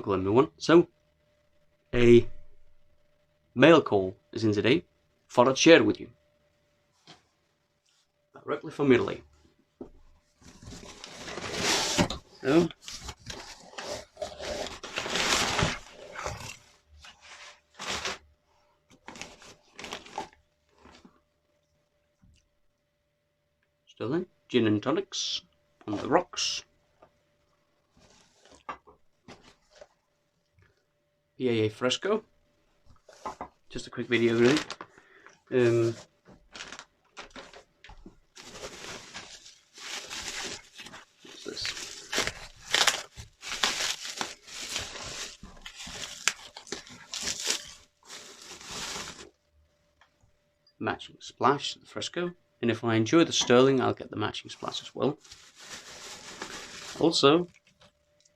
welcome everyone. So, a mail call is in today. Thought I'd share it with you. Directly from Italy. So, Stirling, gin and tonics on the rocks. PAA fresco. Just a quick video really. What's this? Matching splash, the fresco. And if I enjoy the Stirling, I'll get the matching splash as well. Also,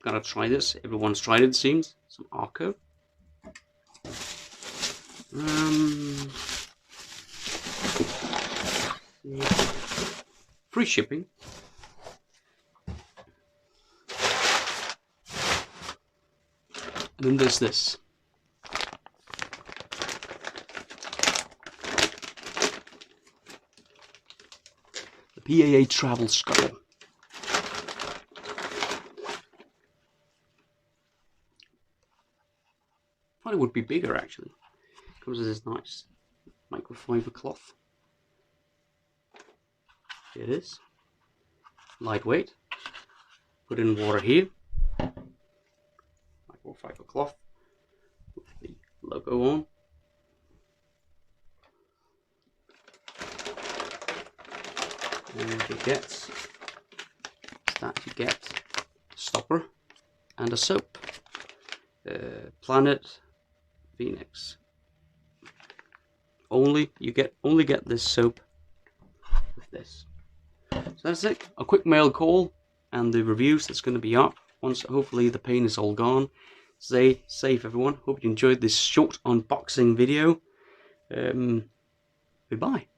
gotta try this. Everyone's tried it, it seems. Some Arko. Free shipping. And then there's this. The PAA travel scuttle. I thought it would be bigger actually. Comes with this nice microfiber cloth. Here it is. Lightweight. Put in water here. Microfiber cloth. With the logo on. And what you get is that you get a stopper and a soap. Planet Phoenix. Only get this soap with this. So that's it. A quick mail call and the reviews that's going to be up once hopefully the pain is all gone. Stay safe everyone. Hope you enjoyed this short unboxing video. Goodbye.